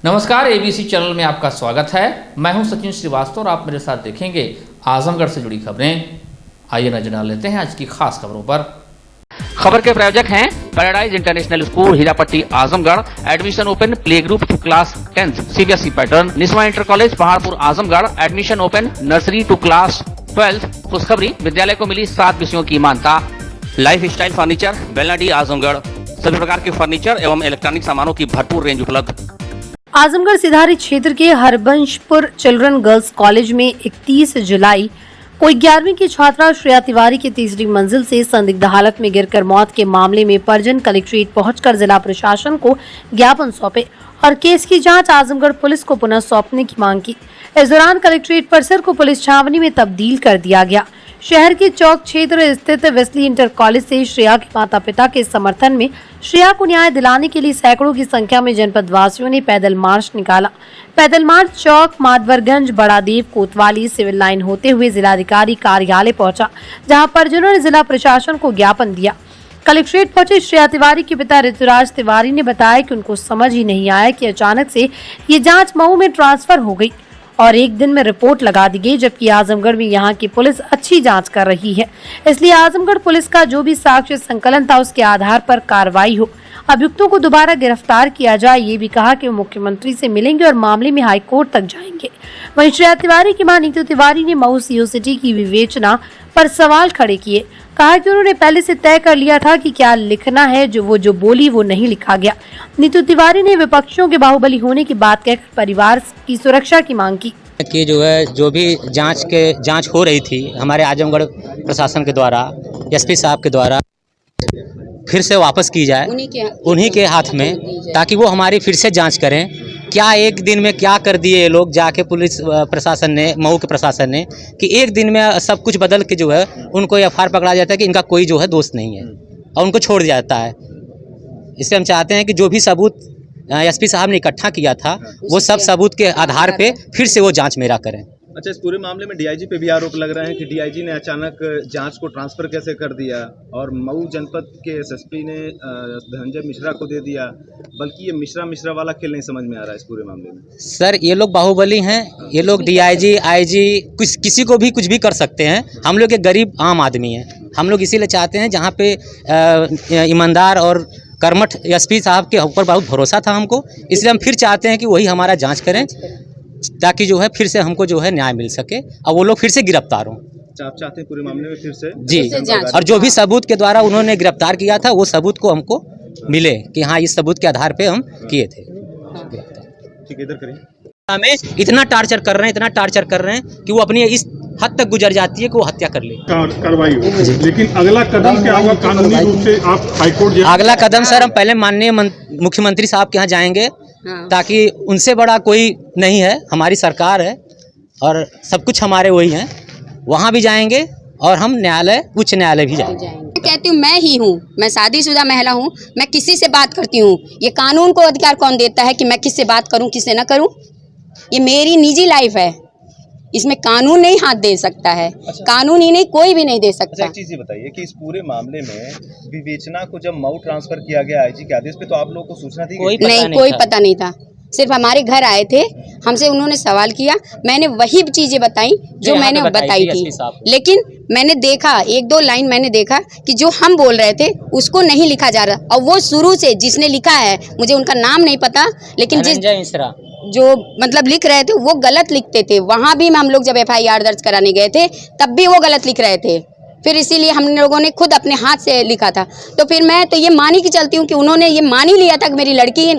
नमस्कार, ABC channel में आपका स्वागत है। मैं हूं सचिन श्रीवास्तव और आप मेरे साथ देखेंगे आजमगढ़ से जुड़ी खबरें। आइए नजर डाल लेते हैं आज की खास खबरों पर। खबर के प्रायोजक हैं paradise international school Hirapatti Azamgarh. Admission open play group to class 10th CBSE pattern. Niswa inter college Paharpur Azamgarh. Admission open nursery to class 12th। खुशखबरी, विद्यालय को मिली 7 विषयों की मान्यता। Life style furniture Belnadi Azamgarh. सभी प्रकार के फर्नीचर एवं इलेक्ट्रॉनिक सामानों की भरपूर रेंज उपलब्ध। आजमगढ़ सिधारी क्षेत्र के हरबंशपुर चिल्ड्रन गर्ल्स कॉलेज में 31 जुलाई को 11वीं की छात्रा श्रेया तिवारी की तीसरी मंजिल से संदिग्ध हालत में गिरकर मौत के मामले में परिजन कलेक्ट्रेट पहुंचकर जिला प्रशासन को ज्ञापन सौंपे और केस की जांच आजमगढ़ पुलिस को पुनः सौंपने की मांग की। इस दौरान कलेक्ट्रेट परिसर को पुलिस छावनी में तब्दील कर दिया गया। शहर के चौक क्षेत्र स्थित वेस्ली इंटर कॉलेज से श्रेया के माता पिता के समर्थन में श्रेया को न्याय दिलाने के लिए सैकड़ों की संख्या में जनपद वासियों ने पैदल मार्च निकाला। पैदल मार्च चौक, माधवरगंज, बड़ादेव, कोतवाली, सिविल लाइन होते हुए जिलाधिकारी कार्यालय पहुंचा, जहां परिजनों ने जिला प्रशासन को ज्ञापन दिया। कलेक्ट्रेट पहुंचे श्रेया तिवारी के पिता ऋतुराज तिवारी ने बताया कि उनको समझ ही नहीं आया कि अचानक से ये जांच मऊ में ट्रांसफर हो गई और एक दिन में रिपोर्ट लगा दी गई, जबकि आजमगढ़ में यहां की पुलिस अच्छी जांच कर रही है। इसलिए आजमगढ़ पुलिस का जो भी साक्ष्य संकलन था उसके आधार पर कार्रवाई हो, अभियुक्तों को दोबारा गिरफ्तार किया जाए। ये भी कहा कि वो मुख्यमंत्री से मिलेंगे और मामले में हाईकोर्ट तक जाएंगे। वहीं श्रेया तिवारी की मां नीतू तिवारी ने मऊ सीओ सिटी की विवेचना पर सवाल खड़े किए। कहा कि उन्होंने पहले से तय कर लिया था कि क्या लिखना है, जो बोली वो नहीं लिखा गया। नीतू तिवारी ने विपक्षियों के बाहुबली होने की बात कहकर परिवार की सुरक्षा की मांग की। कि जो भी जांच हो रही थी हमारे आजमगढ़ प्रशासन के द्वारा, एसपी साहब के द्वारा फिर से वापस की जाए उन्हीं के हाथ में, ताकि वो हमारी फिर से जांच करें। क्या एक दिन में क्या कर दिए ये लोग जाके पुलिस प्रशासन ने, मऊ के प्रशासन ने, कि एक दिन में सब कुछ बदल के जो है उनको एफआईआर पकड़ा जाता है कि इनका कोई जो है दोस्त नहीं है और उनको छोड़ दिया जाता है। इसलिए हम चाहते हैं कि जो भी सबूत एसपी साहब ने इकट्ठा किया था वो सब सबूत के आधार पे फिर से वो जांच मेरा करें। अच्छा, इस पूरे मामले में डीआईजी पे भी आरोप लग रहे हैं कि डीआईजी ने अचानक जांच को ट्रांसफर कैसे कर दिया और मऊ जनपद के एसएसपी ने धनंजय मिश्रा को दे दिया, बल्कि ये मिश्रा वाला खेल नहीं समझ में आ रहा है इस पूरे मामले में। सर, ये लोग बाहुबली हैं, ये लोग डीआईजी, आईजी किसी को भी कुछ भी कर सकते हैं। हम लोग एक गरीब आम आदमी हैं। हम लोग इसीलिए चाहते हैं, जहाँ पे ईमानदार और कर्मठ एसपी साहब के ऊपर बहुत भरोसा था हमको, इसलिए हम फिर चाहते हैं कि वही हमारा जांच करें, ताकि जो है फिर से हमको जो है न्याय मिल सके और वो लोग फिर से गिरफ्तार हों। आप चाहते हैं पूरे मामले में फिर से जी, और जो भी सबूत के द्वारा उन्होंने गिरफ्तार किया था वो सबूत को हमको मिले कि हाँ, इस सबूत के आधार पे हम किए थे। ठीक है, इधर करिए। हमें इतना टार्चर कर रहे हैं कि वो अपनी इस हद तक गुजर जाती है कि वो हत्या कर ले। कार्रवाई हो, लेकिन अगला कदम क्या होगा? कानूनी रूप से आप हाईकोर्ट? अगला कदम सर, हम पहले माननीय मुख्यमंत्री साहब के यहाँ जाएंगे, ताकि उनसे बड़ा कोई नहीं है, हमारी सरकार है और सब कुछ हमारे वही हैं। वहाँ भी जाएंगे और हम उच्च न्यायालय भी जाएंगे। कहती हूँ, मैं ही हूँ, मैं शादीशुदा महिला हूँ, मैं किसी से बात करती हूँ। ये कानून को अधिकार कौन देता है कि मैं किससे बात करूँ, किससे न करूँ? ये मेरी निजी लाइफ है, इसमें कानून नहीं हाथ दे सकता है। अच्छा। कानून ही नहीं, कोई भी नहीं दे सकता। अच्छा, एक चीज ये बताइए कि इस पूरे मामले में विवेचना को जब मऊ ट्रांसफर किया गया आईजी के आदेश पे, तो आप लोगों को सूचना थी? कोई पता नहीं था। सिर्फ हमारे घर आए थे, हमसे उन्होंने सवाल किया, मैंने वही चीजें बताई जो मैंने बताई थी। लेकिन मैंने देखा, 1-2 लाइन मैंने देखा कि जो हम बोल रहे थे उसको नहीं लिखा जा रहा, और वो शुरू से जिसने लिखा है, मुझे उनका नाम नहीं पता, लेकिन जो मतलब लिख रहे थे वो गलत लिखते थे। वहाँ भी हम लोग जब एफआईआर दर्ज कराने गए थे तब भी वो गलत लिख रहे थे। फिर इसीलिए हम लोगों ने खुद अपने हाथ से लिखा था। तो फिर मैं तो ये मान ही के चलती हूँ कि उन्होंने ये मान ही लिया था कि मेरी लड़की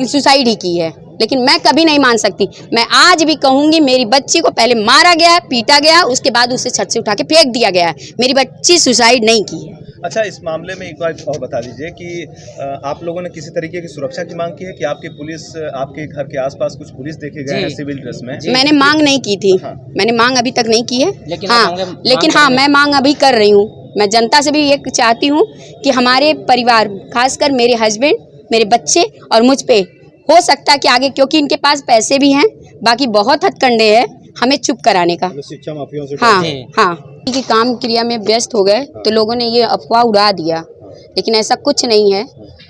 सुसाइड ही की है, लेकिन मैं कभी नहीं मान सकती। मैं आज भी कहूँगी, मेरी बच्ची को पहले मारा गया, पीटा गया, उसके बाद उसे छत से उठा के फेंक दिया गया है। मेरी बच्ची सुसाइड नहीं की है। अच्छा, इस मामले में एक बात और बता दीजिए कि आप लोगों ने किसी तरीके की सुरक्षा की मांग की है कि आपकी पुलिस, आपके घर के आसपास कुछ पुलिस देखे गए हैं सिविल ड्रेस में? मैंने मांग नहीं की थी। हाँ। मैंने मांग अभी तक नहीं की है। लेकिन मैं मांग अभी कर रही हूँ। मैं जनता से भी ये चाहती हूँ कि हमारे परिवार, खासकर मेरे हस्बैंड, मेरे बच्चे और मुझ पे हो सकता है कि आगे, क्योंकि इनके पास पैसे भी हैं, बाकी बहुत हथकंडे हैं हमें चुप कराने का। शिक्षा माफियों से हाँ, कि काम क्रिया में व्यस्त हो गए तो लोगों ने ये अफवाह उड़ा दिया लेकिन ऐसा कुछ नहीं है।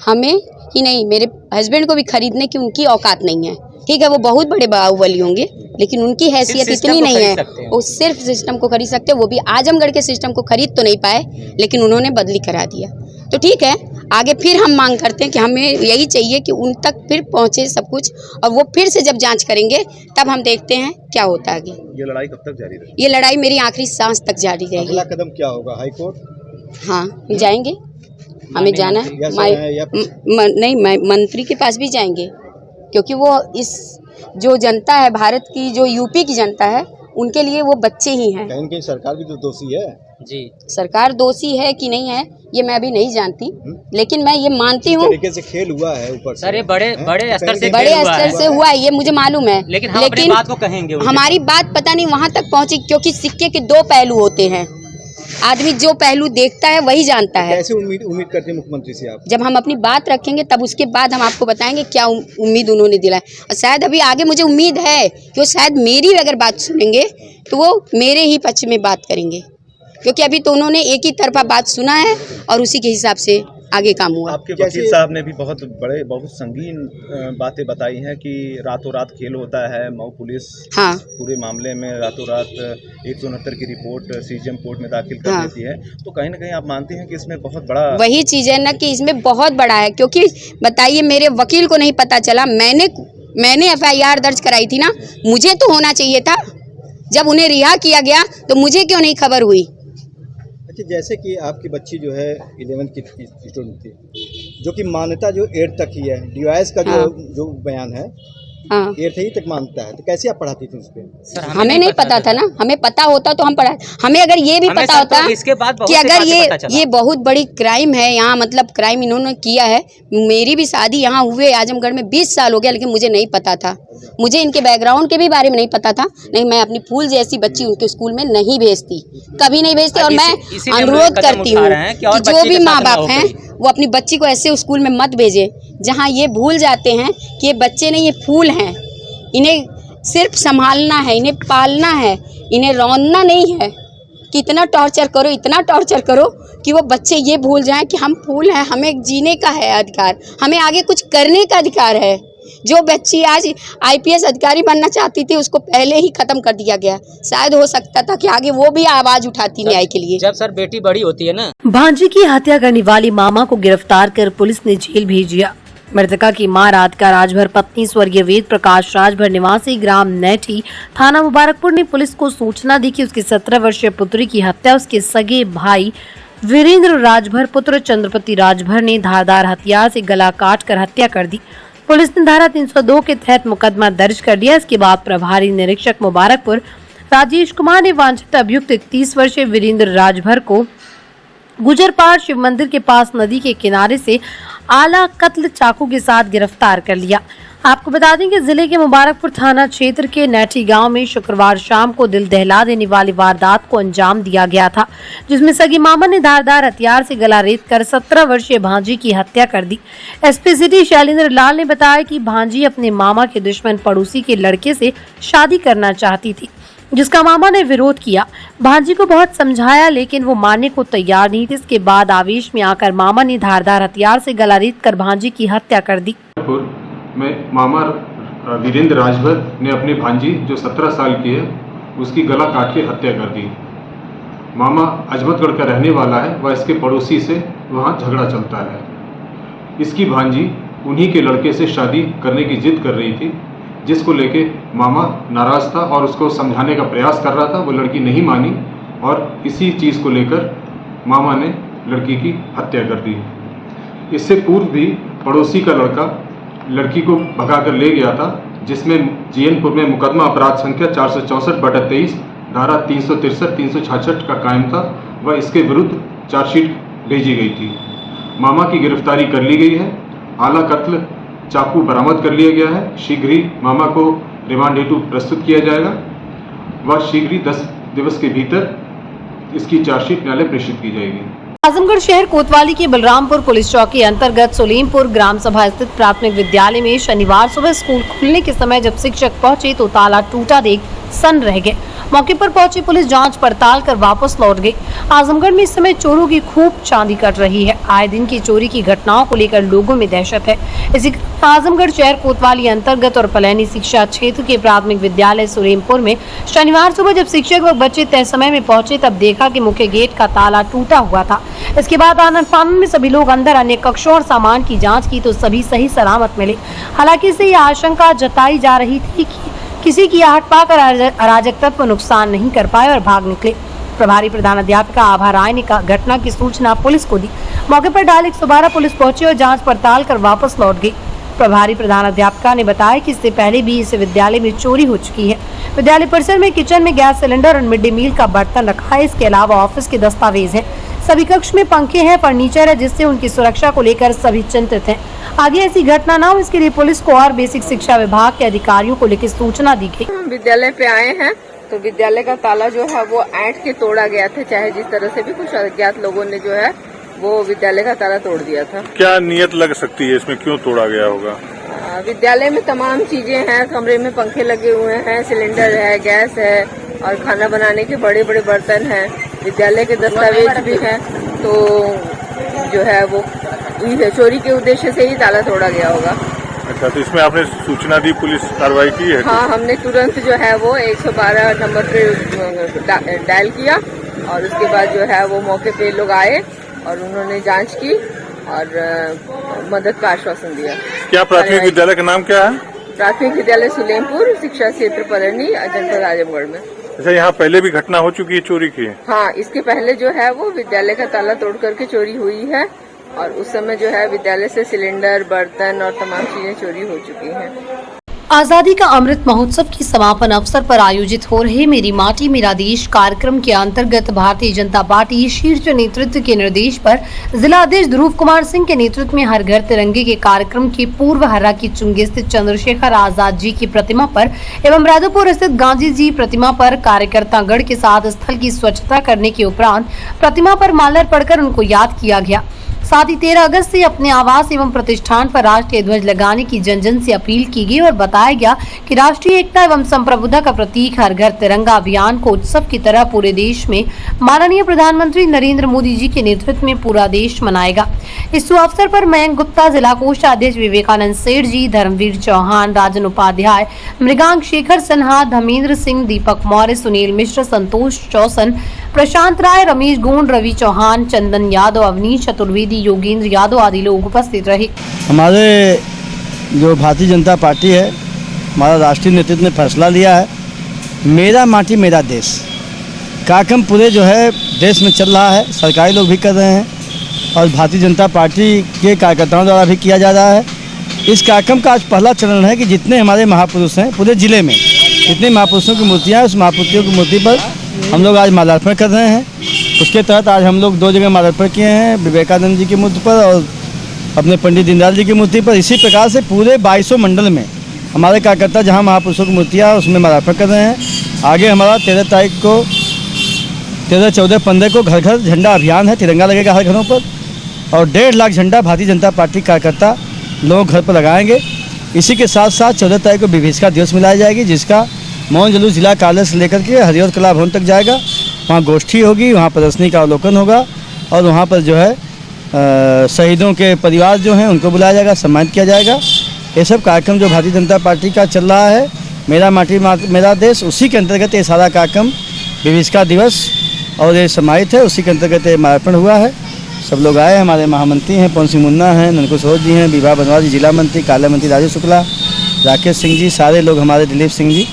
हमें ही नहीं, मेरे हस्बैंड को भी खरीदने की उनकी औकात नहीं है। ठीक है, वो बहुत बड़े बाहुबली होंगे, लेकिन उनकी हैसियत इतनी नहीं है। वो सिर्फ सिस्टम को खरीद सकते, वो भी आजमगढ़ के सिस्टम को खरीद तो नहीं पाए, लेकिन उन्होंने बदली करा दिया। तो ठीक है, आगे फिर हम मांग करते हैं कि हमें यही चाहिए कि उन तक फिर पहुंचे सब कुछ, और वो फिर से जब जांच करेंगे तब हम देखते हैं क्या होता है आगे। ये लड़ाई कब तक जारी रहेगी? ये लड़ाई मेरी आखिरी सांस तक जारी रहेगी। अगला कदम क्या होगा? High court? हाँ, जाएंगे, हमें जाना है। नहीं, मंत्री के पास भी जाएंगे, क्योंकि वो इस जो जनता है भारत की, जो यूपी की जनता है, उनके लिए वो बच्चे ही हैं। कहीं कहीं सरकार भी तो दोषी है जी। सरकार दोषी है कि नहीं है ये मैं अभी नहीं जानती, लेकिन मैं ये मानती हूँ तरीके से खेल हुआ है ऊपर से। सर ये बड़े स्तर से हुआ है, ये मुझे मालूम है, लेकिन हम अपनी बात को कहेंगे। हमारी बात पता नहीं वहाँ तक पहुँची, क्योंकि सिक्के के दो पहलू होते हैं। आदमी जो पहलू देखता है वही जानता है। कैसे उम्मीद करते हैं मुख्यमंत्री से आप? जब हम अपनी बात रखेंगे तब उसके बाद हम आपको बताएंगे क्या उम्मीद उन्होंने दिलाए। और शायद अभी आगे मुझे उम्मीद है कि वो शायद मेरी अगर बात सुनेंगे तो वो मेरे ही पक्ष में बात करेंगे, क्योंकि अभी तो उन्होंने एक ही तरफा बात सुना है और उसी के हिसाब से आगे काम हुआ। आपके वकील साहब ने भी बहुत संगीन बातें बताई हैं कि रातों रात खेल होता है। मऊ पुलिस पूरे मामले में रातों रात 169 की रिपोर्ट सीजीएम कोर्ट में दाखिल कर देती है। तो कहीं ना कहीं आप मानते हैं कि इसमें बहुत बड़ा वही चीज़ है ना, कि इसमें बहुत बड़ा है। क्योंकि बताइए, मेरे वकील को नहीं पता चला, मैंने FIR दर्ज कराई थी ना, मुझे तो होना चाहिए था। जब उन्हें रिहा किया गया तो मुझे क्यों नहीं खबर हुई? जैसे कि आपकी बच्ची जो है 11th की स्टूडेंट थी, जो कि मान्यता जो 8 तक ही है, DOS का जो बयान है 8 ही तक मानता है, तो कैसे आप पढ़ाती थी उस पर? हमें नहीं पता था ना, हमें पता होता तो हम पढ़ा। हमें अगर ये भी पता होता कि अगर ये बहुत बड़ी क्राइम है यहाँ, मतलब क्राइम इन्होंने किया है। मेरी भी शादी यहाँ हुए आजमगढ़ में 20 साल हो गया, लेकिन मुझे नहीं पता था। मुझे इनके बैकग्राउंड के भी बारे में नहीं पता था। नहीं, मैं अपनी फूल जैसी बच्ची उनके स्कूल में नहीं भेजती, कभी नहीं भेजती। और मैं अनुरोध करती हूँ कि जो भी माँ बाप हैं वो अपनी बच्ची को ऐसे स्कूल में मत भेजे जहाँ ये भूल जाते हैं कि ये बच्चे नहीं, ये फूल हैं। इन्हें सिर्फ संभालना है, इन्हें पालना है, इन्हें रौंदना नहीं है कि इतना टॉर्चर करो, इतना टॉर्चर करो कि वो बच्चे ये भूल जाएं कि हम फूल हैं, हमें जीने का है अधिकार, हमें आगे कुछ करने का अधिकार है। जो बच्ची आज IPS अधिकारी बनना चाहती थी उसको पहले ही खत्म कर दिया गया। शायद हो सकता था कि आगे वो भी आवाज उठाती न्याय के लिए। जब सर बेटी बड़ी होती है ना। भांजी की हत्या करने वाली मामा को गिरफ्तार कर पुलिस ने जेल भेज दिया। मृतका की मां राधिका राजभर पत्नी स्वर्गीय वेद प्रकाश राजभर निवासी ग्राम नैठी थाना मुबारकपुर ने पुलिस को सूचना दी कि उसकी 17 वर्षीय पुत्री की हत्या उसके सगे भाई वीरेंद्र राजभर पुत्र चंद्रपति राजभर ने धारदार हथियार से गला काट कर हत्या कर दी। पुलिस ने धारा 302 के तहत मुकदमा दर्ज कर दिया। इसके बाद प्रभारी निरीक्षक मुबारकपुर राजेश कुमार ने वांछित अभियुक्त 31 वर्षीय वीरेंद्र राजभर को गुजरपाड़ शिव मंदिर के पास नदी के किनारे से आला कत्ल चाकू के साथ गिरफ्तार कर लिया। आपको बता दें कि जिले के मुबारकपुर थाना क्षेत्र के नैठी गांव में शुक्रवार शाम को दिल दहला देने वाली वारदात को अंजाम दिया गया था, जिसमें सगी मामा ने धारदार हथियार से गला रेत कर 17 वर्षीय भांजी की हत्या कर दी। SP सिटी शैलेंद्र लाल ने बताया कि भांजी अपने मामा के दुश्मन पड़ोसी के लड़के से शादी करना चाहती थी, जिसका मामा ने विरोध किया। भांजी को बहुत समझाया लेकिन वो मानने को तैयार नहीं थी। इसके बाद आवेश में आकर मामा ने धारदार हथियार से गला रेत कर भांजी की हत्या कर दी। में मामा वीरेंद्र राजभर ने अपनी भांजी जो 17 साल की है उसकी गला काट के हत्या कर दी। मामा अजमतगढ़ का रहने वाला है, वह इसके पड़ोसी से वहाँ झगड़ा चलता है। इसकी भांजी उन्हीं के लड़के से शादी करने की जिद कर रही थी, जिसको लेके मामा नाराज़ था और उसको समझाने का प्रयास कर रहा था। वो लड़की नहीं मानी और इसी चीज़ को लेकर मामा ने लड़की की हत्या कर दी। इससे पूर्व भी पड़ोसी का लड़का लड़की को भगा कर ले गया था, जिसमें जीएनपुर में मुकदमा अपराध संख्या 464/23 धारा 363, 366 का कायम था। वह इसके विरुद्ध चार्जशीट भेजी गई थी। मामा की गिरफ्तारी कर ली गई है। आला कत्ल चाकू बरामद कर लिया गया है। शीघ्र ही मामा को रिमांड हेतु प्रस्तुत किया जाएगा। वह शीघ्र ही 10 दिवस के भीतर इसकी चार्जशीट न्यायालय प्रेषित की जाएगी। आजमगढ़ शहर कोतवाली के बलरामपुर पुलिस चौकी अंतर्गत सुलीमपुर ग्राम सभा स्थित प्राथमिक विद्यालय में शनिवार सुबह स्कूल खुलने के समय जब शिक्षक पहुंचे तो ताला टूटा देख सन्न रह गए। मौके पर पहुंची पुलिस जांच पड़ताल कर वापस लौट गई। आजमगढ़ में इस समय चोरों की खूब चांदी कट रही है। आए दिन की चोरी की घटनाओं को लेकर लोगों में दहशत है। इसी आजमगढ़ शहर कोतवाली अंतर्गत और पलैनी शिक्षा क्षेत्र के प्राथमिक विद्यालय सुलेमपुर में शनिवार सुबह जब शिक्षक व बच्चे तय समय में पहुंचे तब देखा कि मुख्य गेट का ताला टूटा हुआ था। इसके बाद आनंद फानन में सभी लोग अंदर अन्य कक्षों और सामान की जांच की तो सभी सही सलामत मिले। हालांकि इससे यह आशंका जताई जा रही थी कि किसी की आहट पाकर अराजक तत्व नुकसान नहीं कर पाए और भाग निकले। प्रभारी प्रधानाध्यापिका आभा राय ने घटना की सूचना पुलिस को दी। मौके पर डाल 112 पुलिस पहुंची और जांच पड़ताल कर वापस लौट गई। प्रभारी प्रधानाध्यापिका ने बताया कि इससे पहले भी इस विद्यालय में चोरी हो चुकी है। विद्यालय परिसर में किचन में गैस सिलेंडर और मिड डे मील का बर्तन रखा है। इसके अलावा ऑफिस के दस्तावेज है। सभी कक्ष में पंखे हैं, फर्नीचर है, जिससे उनकी सुरक्षा को लेकर सभी चिंतित हैं। आगे ऐसी घटना न हो इसके लिए पुलिस को और बेसिक शिक्षा विभाग के अधिकारियों को लेकर सूचना दी गई। हम विद्यालय पे आए हैं तो विद्यालय का ताला जो है वो ऐंठ के तोड़ा गया था, चाहे जिस तरह से भी कुछ अज्ञात लोगों ने जो है वो विद्यालय का ताला तोड़ दिया था। क्या नियत लग सकती है इसमें, क्यों तोड़ा गया होगा? विद्यालय में तमाम चीजें हैं, कमरे में पंखे लगे हुए हैं, सिलेंडर है, गैस है और खाना बनाने के बड़े बड़े बर्तन हैं, विद्यालय के दस्तावेज भी हैं, तो जो है वो चोरी के उद्देश्य से ही ताला तोड़ा गया होगा। अच्छा, तो इसमें आपने सूचना दी, पुलिस कार्रवाई की है? हाँ, हमने तुरंत जो है वो 112 नंबर पे डायल किया और उसके बाद जो है वो मौके पे लोग आए और उन्होंने जांच की और मदद का आश्वासन दिया। क्या प्राथमिक विद्यालय का नाम क्या है? प्राथमिक विद्यालय सुलेमपुर, शिक्षा क्षेत्र पलैनी, जनपद आजमगढ़ में। अच्छा, यहाँ पहले भी घटना हो चुकी है चोरी की? हाँ, इसके पहले जो है वो विद्यालय का ताला तोड़ करके चोरी हुई है और उस समय जो है विद्यालय से सिलेंडर, बर्तन और तमाम चीजें चोरी हो चुकी हैं। आजादी का अमृत महोत्सव की समापन अवसर पर आयोजित हो रहे मेरी माटी मेरा देश कार्यक्रम के अंतर्गत भारतीय जनता पार्टी शीर्ष नेतृत्व के निर्देश पर जिला अध्यक्ष ध्रुव कुमार सिंह के नेतृत्व में हर घर तिरंगे के कार्यक्रम के पूर्व हर्रा की चुंगी स्थित चंद्रशेखर आजाद जी की प्रतिमा पर एवं राधोपुर स्थित गांधी जी प्रतिमा पर कार्यकर्तागण के साथ स्थल की स्वच्छता करने के उपरांत प्रतिमा पर माल्यार्पण पढ़कर उनको याद किया गया। साथ ही 13 अगस्त से अपने आवास एवं प्रतिष्ठान पर राष्ट्रीय ध्वज लगाने की जन जन से अपील की गई और बताया गया कि राष्ट्रीय एकता एवं संप्रभुता का प्रतीक हर घर तिरंगा अभियान को उत्सव की तरह पूरे देश में माननीय प्रधानमंत्री नरेंद्र मोदी जी के नेतृत्व में पूरा देश मनाएगा। इस अवसर पर मयंक गुप्ता, जिला कोषाध्यक्ष विवेकानंद सेठ जी, धर्मवीर चौहान, राजन उपाध्याय, मृगांक शेखर सिन्हा, धर्मेंद्र सिंह, दीपक मौर्य, सुनील मिश्र, संतोष चौसन, प्रशांत राय, रमेश गोंड, रवि चौहान, चंदन यादव, अवनीश चतुर्वेदी, योगेंद्र यादव आदि लोग उपस्थित रहे। हमारे जो भारतीय जनता पार्टी है, हमारा राष्ट्रीय नेतृत्व ने फैसला लिया है मेरा माटी मेरा देश कार्यक्रम पूरे जो है देश में चल रहा है। सरकारी लोग भी कर रहे हैं और भारतीय जनता पार्टी के कार्यकर्ताओं द्वारा भी किया जा रहा है। इस कार्यक्रम का आज पहला चरण है कि जितने हमारे महापुरुष हैं पूरे जिले में, जितने महापुरुषों की मूर्तियाँ हैं, उस महापुरुषों की मूर्ति पर हम लोग आज माल्यार्पण कर रहे हैं। उसके तहत आज हम लोग 2 जगह माल्यार्पण किए हैं, विवेकानंद जी की मूर्ति पर और अपने पंडित दीनदयाल जी की मूर्ति पर। इसी प्रकार से पूरे 2200 मंडल में हमारे कार्यकर्ता जहां महापुरुषों की मूर्तियाँ उसमें माल्यार्पण कर रहे हैं। आगे हमारा 13 तारीख को 13, 14, 15 को घर घर झंडा अभियान है, तिरंगा लगेगा हर घरों पर और 1.5 लाख झंडा भारतीय जनता पार्टी कार्यकर्ता लोग घर पर लगाएंगे। इसी के साथ साथ 14 तारीख को विभीषिका दिवस मिलाई जाएगी, जिसका मौन जुलूस जिला कार्यालय से लेकर के हरियर कला भवन तक जाएगा। वहाँ गोष्ठी होगी, वहाँ प्रदर्शनी का अवलोकन होगा और वहाँ पर जो है शहीदों के परिवार जो हैं उनको बुलाया जाएगा, सम्मानित किया जाएगा। ये सब कार्यक्रम जो भारतीय जनता पार्टी का चल रहा है, मेरा माटी मेरा देश, उसी के अंतर्गत ये सारा कार्यक्रम विभीषिका दिवस और ये समाहित है, उसी के अंतर्गत ये माल्यार्पण हुआ है। सब लोग आए, हमारे महामंत्री हैं पवन सिंह मुन्ना हैं, ननकुश जी हैं, विभा बनवाल जी जिला मंत्री, कार्यालय मंत्री राजू शुक्ला, राकेश सिंह जी, सारे लोग हमारे, दिलीप सिंह जी,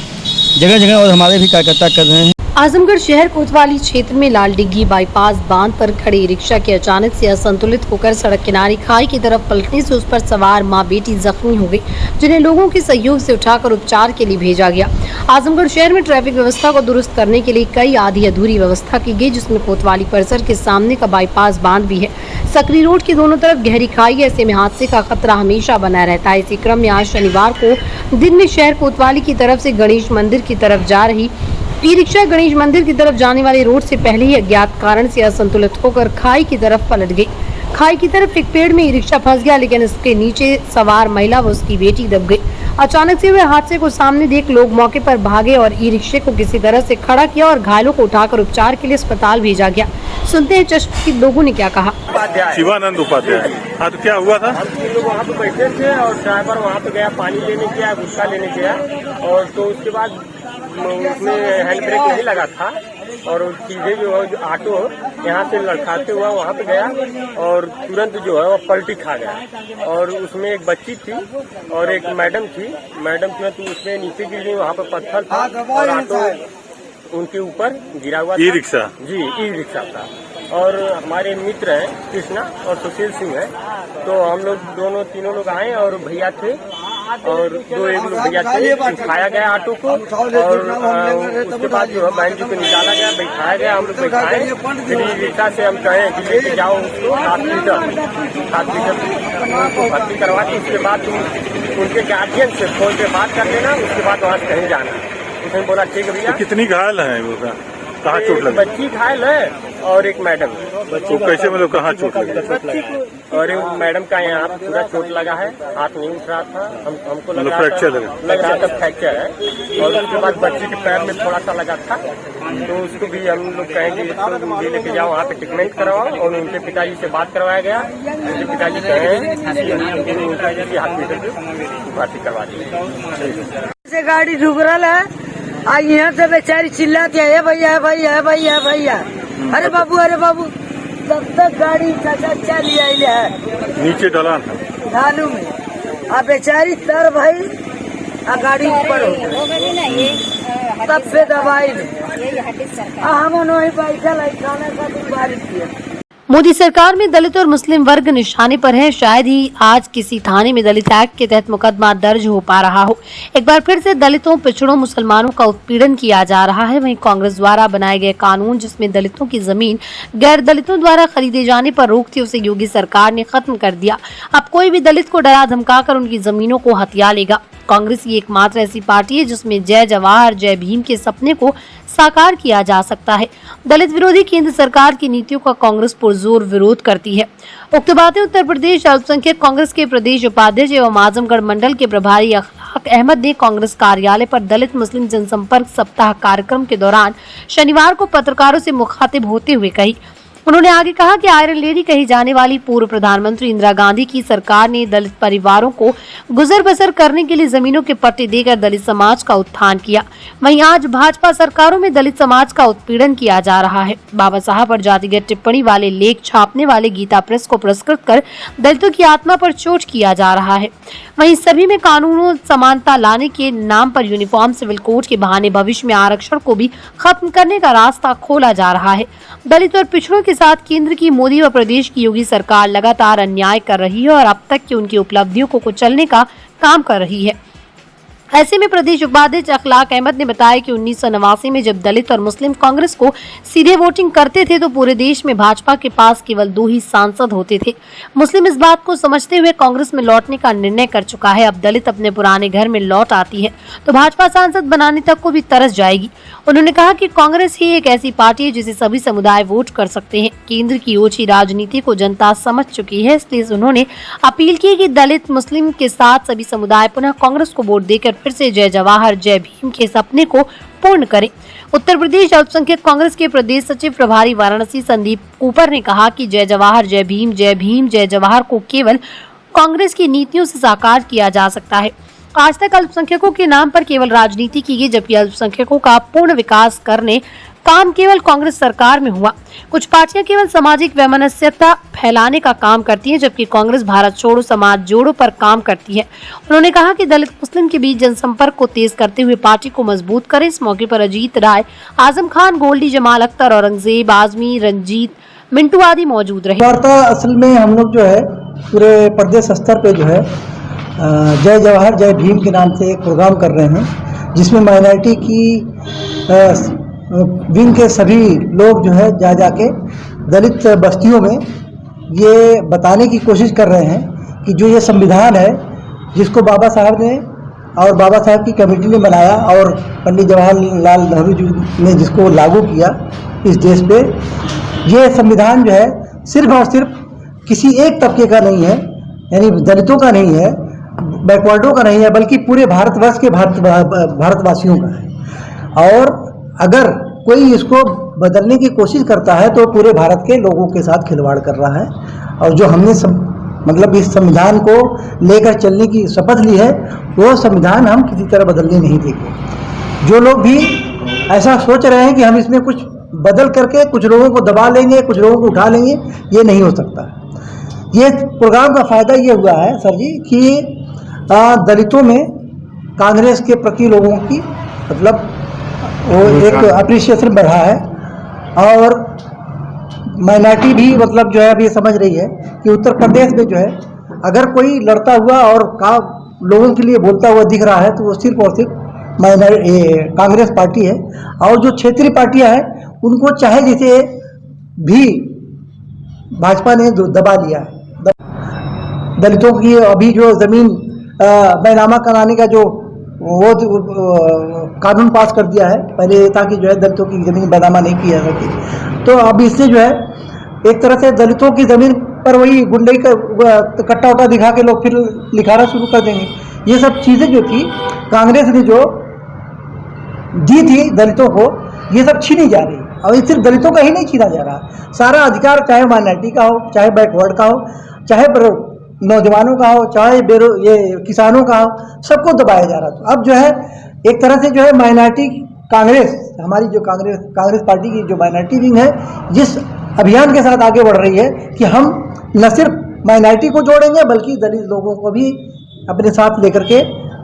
जगह जगह और हमारे भी कार्यकर्ता कर रहे हैं। आजमगढ़ शहर कोतवाली क्षेत्र में लाल डिग्गी बाईपास बांध पर खड़ी रिक्शा के अचानक से असंतुलित होकर सड़क किनारे खाई की तरफ पलटने से उस पर सवार मां बेटी जख्मी हो गई, जिन्हें लोगों के सहयोग से उठाकर उपचार के लिए भेजा गया। आजमगढ़ शहर में ट्रैफिक व्यवस्था को दुरुस्त करने के लिए कई आधी अधूरी व्यवस्था की गई, जिसमें कोतवाली परिसर के सामने का बाईपास बांध भी है। सकरी रोड के दोनों तरफ गहरी खाई, ऐसे में हादसे का खतरा हमेशा बना रहता है। इसी क्रम में आज शनिवार को दिन में शहर कोतवाली की तरफ से गणेश मंदिर की तरफ जा रही ई रिक्शा गणेश मंदिर की तरफ जाने वाले रोड से पहले ही अज्ञात कारण से असंतुलित होकर खाई की तरफ पलट गई। खाई की तरफ एक पेड़ में ई रिक्शा फंस गया, लेकिन इसके नीचे सवार महिला व उसकी बेटी दब गई। अचानक से हुए हादसे को सामने देख लोग मौके पर भागे और ई रिक्शे को किसी तरह से खड़ा किया और घायलों को उठाकर उपचार के लिए अस्पताल भेजा गया। सुनते हैं चश्मे के लोगों ने क्या कहा। शिवानंद उपाध्याय। हाँ, तो क्या हुआ था? हम लोग वहाँ पे बैठे थे और ड्राइवर वहाँ पे गया, पानी लेने गया, गुस्सा लेने गया, और तो उसके बाद उसमें हैंड ब्रेक नहीं लगा था और सीधे जो ऑटो यहाँ से लड़खाते हुआ वहाँ पे गया और तुरंत जो है वो पलटी खा गया। और उसमें एक बच्ची थी और एक मैडम थी। मैडम तुरंत उसमें नीचे गिर गई, वहाँ पे पत्थर था और ऑटो उनके ऊपर गिरा हुआ था। E rickshaw? जी, ई रिक्शा था। और हमारे मित्र हैं कृष्णा और सुशील सिंह है, तो हम लोग तीनों लोग आए और भैया थे और एक लोग भैया थे। उठाया गया ऑटो को और उसके बाद जो है बहन जी को निकाला गया, बैठाया गया, हम लोग बैठाए। फिर रिक्शा से हम कहे कि लेके जाओ उसको हॉस्पिटल भर्ती करवा के उसके बाद तुम उनके गार्जियन से फोन पे बात कर लेना, उसके बाद वहाँ से कहीं जाना। उसने बोला ठीक है भैया। तो कितनी घायल है वो? कहाँ चोट लगी? बच्ची घायल है और एक मैडम। तो कैसे मतलब कहाँ चोट लगी? और मैडम का यहाँ पूरा चोट लगा है, हाथ नहीं उठ रहा था, हमको लग रहा था फ्रैक्चर है। और उसके बाद बच्ची के पैर में थोड़ा सा लगा था, तो उसको भी हम लोग कहेंगे इसको लेके जाओ वहाँ पे ट्रीटमेंट करवाओ। और उनके पिताजी से बात करवाया गया, उनके पिताजी कहे हॉस्पिटल भर्ती करवा दी। गाड़ी ढुक रहा है, आज यहाँ से बेचारी चिल्लाती है भैया भैया भैया भैया, अरे बाबू तब तक गाड़ी चल लिया है नीचे ढलान ढालू में, अब बेचारी तर भाई गाड़ी ऊपर हो गई, तब से दवाई हम वही बैठा खाना का बारिश किया। मोदी सरकार में दलित और मुस्लिम वर्ग निशाने पर है। शायद ही आज किसी थाने में दलित एक्ट के तहत मुकदमा दर्ज हो पा रहा हो। एक बार फिर से दलितों, पिछड़ों, मुसलमानों का उत्पीड़न किया जा रहा है। वहीं कांग्रेस द्वारा बनाए गए कानून जिसमें दलितों की जमीन गैर दलितों द्वारा खरीदे जाने पर रोक थी, उसे योगी सरकार ने खत्म कर दिया। अब कोई भी दलित को डरा धमकाकर उनकी जमीनों को हथिया लेगा। कांग्रेस ही एकमात्र ऐसी पार्टी है जिसमें जय जवाहर जय भीम के सपने को साकार किया जा सकता है। दलित विरोधी केंद्र सरकार की नीतियों का कांग्रेस पुरजोर विरोध करती है। उक्त बातें उत्तर प्रदेश अल्पसंख्यक कांग्रेस के प्रदेश उपाध्यक्ष एवं आजमगढ़ मंडल के प्रभारी अखलाक अहमद ने कांग्रेस कार्यालय पर दलित मुस्लिम जनसंपर्क सप्ताह कार्यक्रम के दौरान शनिवार को पत्रकारों से मुखातिब होते हुए कही। उन्होंने आगे कहा कि आयरन लेडी कही जाने वाली पूर्व प्रधानमंत्री इंदिरा गांधी की सरकार ने दलित परिवारों को गुजर बसर करने के लिए जमीनों के पट्टे देकर दलित समाज का उत्थान किया। वहीं आज भाजपा सरकारों में दलित समाज का उत्पीड़न किया जा रहा है। बाबा साहब पर जातिगत टिप्पणी वाले लेख छापने वाले गीता प्रेस को पुरस्कृत कर दलितों की आत्मा पर चोट किया जा रहा है। वहीं सभी में कानूनों समानता लाने के नाम पर यूनिफॉर्म सिविल कोड के बहाने भविष्य में आरक्षण को भी खत्म करने का रास्ता खोला जा रहा है। दलित और पिछड़ों के साथ केंद्र की मोदी व प्रदेश की योगी सरकार लगातार अन्याय कर रही है और अब तक की उनकी उपलब्धियों को कुचलने का काम कर रही है। ऐसे में प्रदेश उपाध्यक्ष अखलाक अहमद ने बताया कि 1989 में जब दलित और मुस्लिम कांग्रेस को सीधे वोटिंग करते थे तो पूरे देश में भाजपा के पास केवल 2 ही सांसद होते थे। मुस्लिम इस बात को समझते हुए कांग्रेस में लौटने का निर्णय कर चुका है। अब दलित अपने पुराने घर में लौट आती है तो भाजपा सांसद बनाने तक को भी तरस जाएगी। उन्होंने कहा कि कांग्रेस ही एक ऐसी पार्टी है जिसे सभी समुदाय वोट कर सकते हैं। केंद्र की ओछी राजनीति को जनता समझ चुकी है, इसलिए उन्होंने अपील की कि दलित मुस्लिम के साथ सभी समुदाय पुनः कांग्रेस को वोट देकर फिर से जय जवाहर जय भीम के सपने को पूर्ण करें। उत्तर प्रदेश अल्पसंख्यक कांग्रेस के प्रदेश सचिव प्रभारी वाराणसी संदीप कूपर ने कहा कि जय जवाहर जय भीम जय जवाहर को केवल कांग्रेस की नीतियों से साकार किया जा सकता है। आज तक अल्पसंख्यकों के नाम पर केवल राजनीति की गई, जबकि अल्पसंख्यकों का पूर्ण विकास करने काम केवल कांग्रेस सरकार में हुआ। कुछ पार्टियां केवल सामाजिक वैमनस्यता फैलाने का काम करती हैं, जबकि कांग्रेस भारत छोड़ो समाज जोड़ो पर काम करती है। उन्होंने कहा कि दलित मुस्लिम के बीच जनसंपर्क को तेज करते हुए पार्टी को मजबूत करें। इस मौके पर अजीत राय, आजम खान, गोल्डी, जमाल अख्तर, औरंगजेब, आजमी, रंजीत, मिंटू आदि मौजूद रहे। वार्ता असल में हम लोग जो है पूरे प्रदेश स्तर पे जो है जय जवाहर जय भीम के नाम से एक प्रोग्राम कर रहे हैं, जिसमें माइनॉरिटी की विंग के सभी लोग जो है जाके दलित बस्तियों में ये बताने की कोशिश कर रहे हैं कि जो ये संविधान है जिसको बाबा साहब ने और बाबा साहब की कमेटी ने बनाया और पंडित जवाहरलाल नेहरू जी ने जिसको लागू किया इस देश पे, ये संविधान जो है सिर्फ और सिर्फ किसी एक तबके का नहीं है, यानी दलितों का नहीं है, बैकवर्डों का नहीं है, बल्कि पूरे भारतवर्ष के भारतवासियों का है। और अगर कोई इसको बदलने की कोशिश करता है तो पूरे भारत के लोगों के साथ खिलवाड़ कर रहा है। और जो हमने मतलब इस संविधान को लेकर चलने की शपथ ली है, वो संविधान हम किसी तरह बदलने नहीं देंगे। जो लोग भी ऐसा सोच रहे हैं कि हम इसमें कुछ बदल करके कुछ लोगों को दबा लेंगे, कुछ लोगों को उठा लेंगे, ये नहीं हो सकता। ये प्रोग्राम का फ़ायदा ये हुआ है सर जी कि दलितों में कांग्रेस के प्रति लोगों की मतलब वो एक अप्रिसिएशन बढ़ा है। और माइनॉरिटी भी मतलब जो है अभी समझ रही है कि उत्तर प्रदेश में जो है अगर कोई लड़ता हुआ और लोगों के लिए बोलता हुआ दिख रहा है तो वो सिर्फ और सिर्फ कांग्रेस पार्टी है। और जो क्षेत्रीय पार्टियां हैं उनको चाहे जैसे भी भाजपा ने दबा लिया है। दलितों की अभी जो ज़मीन बैनामा कराने का जो वो कानून पास कर दिया है, पहले ये था कि जो है दलितों की ज़मीन बैनामा नहीं किया जाती, तो अब इससे जो है एक तरह से दलितों की ज़मीन पर वही गुंडई का कट्टा उट्टा दिखा के लोग फिर लिखाना शुरू कर देंगे। ये सब चीज़ें जो थी कांग्रेस ने जो दी थी दलितों को, ये सब छीनी जा रही है। और ये सिर्फ दलितों का ही नहीं छीना जा रहा, सारा अधिकार चाहे माइनॉरिटी का हो, चाहे बैकवर्ड का हो, चाहे नौजवानों का हो, चाहे ये किसानों का हो, सबको दबाया जा रहा। तो अब जो है एक तरह से जो है माइनॉरिटी कांग्रेस, हमारी जो कांग्रेस पार्टी की जो माइनॉरिटी विंग है, जिस अभियान के साथ आगे बढ़ रही है कि हम न सिर्फ माइनॉरिटी को जोड़ेंगे बल्कि दलित लोगों को भी अपने साथ लेकर के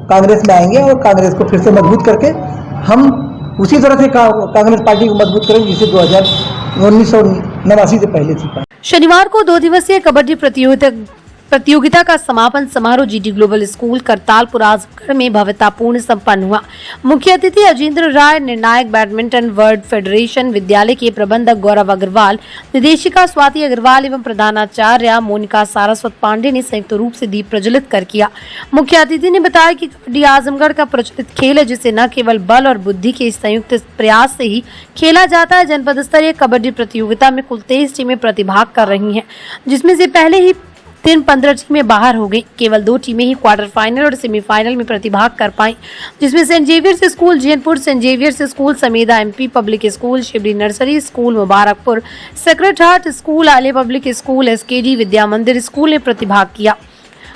कांग्रेस में आएंगे और कांग्रेस को फिर से मजबूत करके हम उसी तरह से कांग्रेस पार्टी को मजबूत करेंगे जिसे 1989 से पहले थी। शनिवार को 2 दिवसीय कबड्डी प्रतियोगिता का समापन समारोह GD global school Kartalpur Azamgarh में भव्यतापूर्ण संपन्न हुआ। मुख्य अतिथि अजेंद्र राय, निर्णायक बैडमिंटन वर्ल्ड फेडरेशन विद्यालय के प्रबंधक गौरव अग्रवाल, निदेशिका स्वाति अग्रवाल एवं प्रधानाचार्य मोनिका सारस्वत पांडे ने संयुक्त रूप से दीप प्रज्वलित कर किया। मुख्य अतिथि ने बताया कि कबड्डी आजमगढ़ का प्रचलित खेल है, जिसे न केवल बल और बुद्धि के संयुक्त प्रयास से ही खेला जाता है। जनपद स्तरीय कबड्डी प्रतियोगिता में कुल 23 टीमें प्रतिभाग कर रही है, जिसमें से पहले ही 15 टीमें बाहर हो गई। केवल 2 टीमें ही क्वार्टर फाइनल और सेमीफाइनल में प्रतिभाग कर पाई, जिसमें saint Xavier's school Jainpur, saint Xavier's school Sameda, MP public school Shivri, nursery school Mubarakpur, sacred heart school, आले public school, SKD Vidya Mandir school ने प्रतिभाग किया।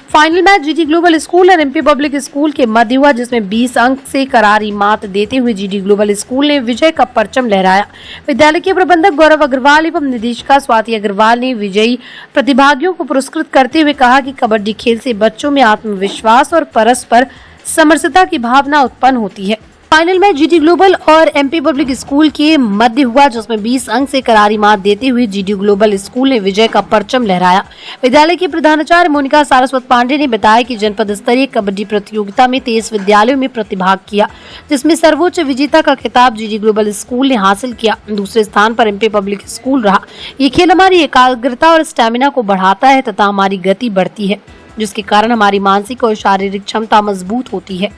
Final match GD global school और एमपी पब्लिक स्कूल के मध्य हुआ, जिसमें 20 अंक से करारी मात देते हुए जीडी ग्लोबल स्कूल ने विजय का परचम लहराया। विद्यालय के प्रबंधक गौरव अग्रवाल एवं निदेशिका स्वाति अग्रवाल ने विजयी प्रतिभागियों को पुरस्कृत करते हुए कहा कि कबड्डी खेल से बच्चों में आत्मविश्वास और परस्पर समरसता की भावना उत्पन्न होती है। फाइनल में जीडी ग्लोबल और एमपी पब्लिक स्कूल के मध्य हुआ, जिसमें 20 अंक से करारी मात देते हुए जीडी ग्लोबल स्कूल ने विजय का परचम लहराया। विद्यालय के प्रधानाचार्य मोनिका सारस्वत पांडे ने बताया कि जनपद स्तरीय कबड्डी प्रतियोगिता में 23 विद्यालयों में प्रतिभाग किया, जिसमें सर्वोच्च विजेता का खिताब जीडी ग्लोबल स्कूल ने हासिल किया। दूसरे स्थान पर एमपी पब्लिक स्कूल रहा। ये खेल हमारी एकाग्रता और स्टेमिना को बढ़ाता है तथा हमारी गति बढ़ती है, जिसके कारण हमारी मानसिक और शारीरिक क्षमता मजबूत होती है।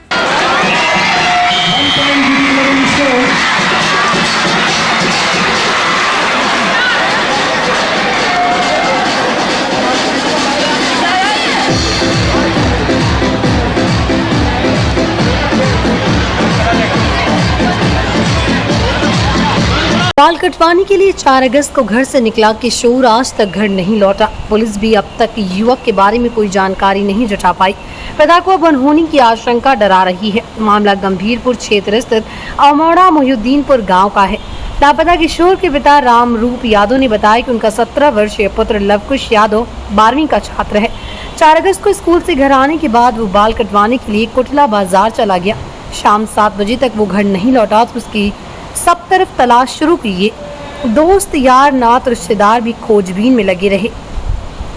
बाल कटवाने के लिए 4 अगस्त को घर से निकला किशोर आज तक घर नहीं लौटा। पुलिस भी अब तक युवक के बारे में कोई जानकारी नहीं जुटा पाई। पिता को अब अनहोनी की आशंका डरा रही है। मामला गंभीरपुर क्षेत्र स्थित अमौड़ा मोहिउद्दीनपुर गांव का है। लापता किशोर के पिता रामरूप यादव ने बताया कि उनका 17 वर्षीय पुत्र लवकुश यादव 12वीं का छात्र है। 4 अगस्त को स्कूल से घर आने के बाद वो बाल कटवाने के लिए कुटला बाजार चला गया। शाम 7 बजे तक वो घर नहीं लौटा तो उसकी सब तरफ तलाश शुरू की। दोस्त, यार, नात, रिश्तेदार भी खोजबीन में लगे रहे,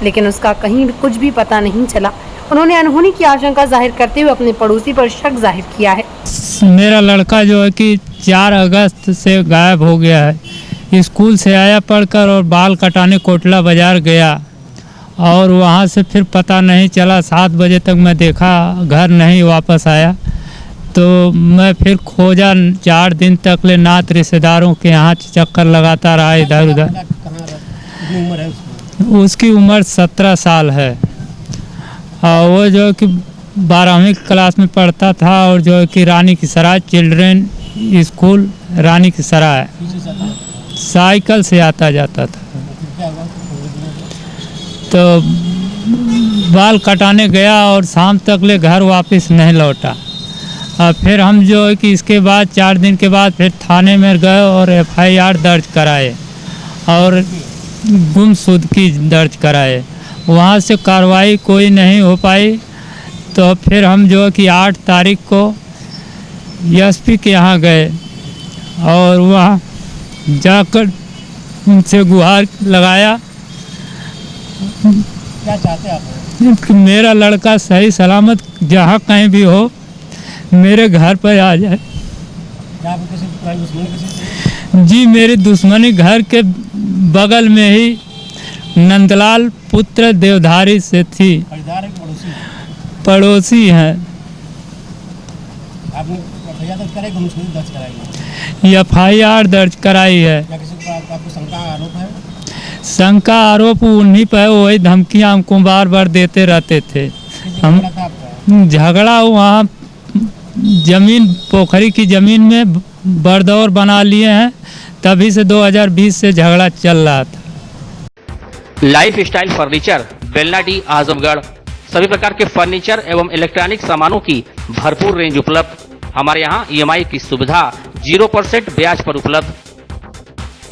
लेकिन उसका कहीं कुछ भी पता नहीं चला। उन्होंने अनहोनी की आशंका जाहिर करते हुए अपने पड़ोसी पर शक जाहिर किया है। मेरा लड़का जो है कि 4 अगस्त से गायब हो गया है। स्कूल से आया पढ़कर और बाल कटाने कोटला बाजार गया और वहाँ से फिर पता नहीं चला। 7 बजे तक मैं देखा, घर नहीं वापस आया। तो मैं फिर खोजा, 4 दिन तक ले नात रिश्तेदारों के यहाँ चक्कर लगाता रहा इधर उधर। उसकी उम्र 17 साल है और वो जो कि 12वीं क्लास में पढ़ता था और जो है कि रानी की सराय चिल्ड्रन स्कूल रानी की सराय साइकिल से आता जाता था। तो बाल कटाने गया और शाम तक ले घर वापस नहीं लौटा। और फिर हम जो है कि इसके बाद 4 दिन के बाद फिर थाने में गए और FIR दर्ज कराए और गुमशुदगी दर्ज कराए। वहाँ से कार्रवाई कोई नहीं हो पाई। तो फिर हम जो है कि 8 तारीख को SP के यहाँ गए और वहाँ जाकर उनसे गुहार लगाया। क्या चाहते आप? कि मेरा लड़का सही सलामत जहाँ कहीं भी हो मेरे घर पर आ जाए। क्या आपको किसी पुरानी दुश्मनी किसी से? जी मेरी दुश्मनी घर के बगल में ही नंदलाल पुत्र देवधारी से थी। खरीदार है कि पड़ोसी? पड़ोसी हैं। आपने FIR दर्ज कराई, गुमशुदगी दर्ज कराई है? FIR दर्ज कराई है। क्या किसी को आपको शंका आरोप है? शंका आरोप उन्हीं पर, वही धमकियाँ हमको बार बार देते रहते थे। हम झगड़ा वहाँ जमीन पोखरी की ज़मीन में बरदौर बना लिए हैं, तभी से 2020 से झगड़ा चल रहा था। Life style furniture, Belnadi, Azamgarh. सभी प्रकार के फर्नीचर एवं इलेक्ट्रॉनिक सामानों की भरपूर रेंज उपलब्ध। हमारे यहाँ EMI की सुविधा 0% ब्याज पर उपलब्ध।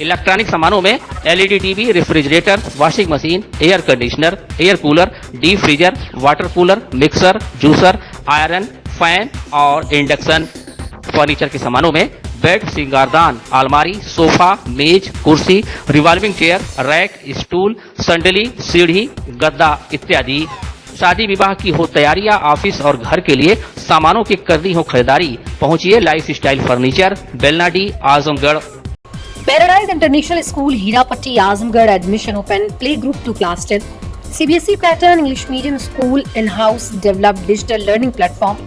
इलेक्ट्रॉनिक सामानों में LED TV, refrigerator, washing machine, air conditioner, air cooler, deep freezer, water cooler, mixer, juicer, iron, fan और इंडक्शन। फर्नीचर के सामानों में बेड, सिंगारदान, अलमारी, सोफा, मेज, कुर्सी, रिवॉल्विंग चेयर, रैक, स्टूल, संडली, सीढ़ी, गद्दा इत्यादि। शादी विवाह की हो तैयारियां, ऑफिस और घर के लिए सामानों की करनी हो खरीदारी, पहुंचिए life style furniture, Belnadi, Azamgarh. Paradise international school Hirapatti Azamgarh admission open play group to class 10 CBSE pattern English medium school in house developed digital learning platform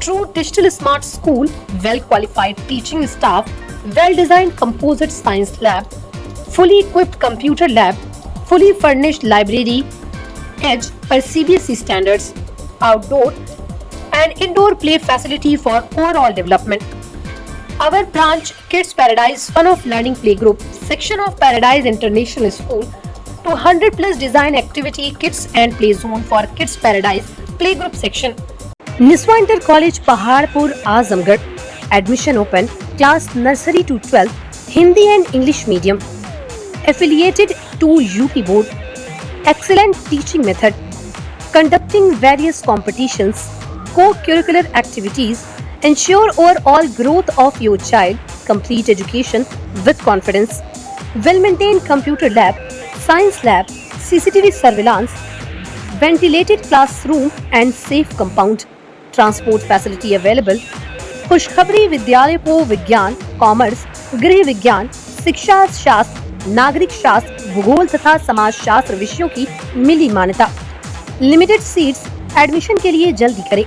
true digital smart school well qualified teaching staff well designed composite science lab fully equipped computer lab, fully furnished library, edge per CBSE standards, outdoor and indoor play facility for overall development. Our branch Kids Paradise Fun of Learning Playgroup section of Paradise International School to 100 plus design activity kids and play zone for Kids Paradise Playgroup section. Niswa Inter College Paharpur Azamgarh admission open class nursery to 12 Hindi and English medium. Affiliated to UP Board. Excellent teaching method. Conducting various competitions, co-curricular activities, ensure overall growth of your child. Complete education with confidence. Well-maintained computer lab, science lab, CCTV surveillance, ventilated classroom and safe compound. Transport facility available. खुशखबरी विद्यालय को विज्ञान, commerce, गृह विज्ञान, शिक्षा शास्त्र, नागरिक शास्त्र, भूगोल तथा समाज शास्त्र विषयों की मिली मान्यता। लिमिटेड सीट्स, एडमिशन के लिए जल्दी करें।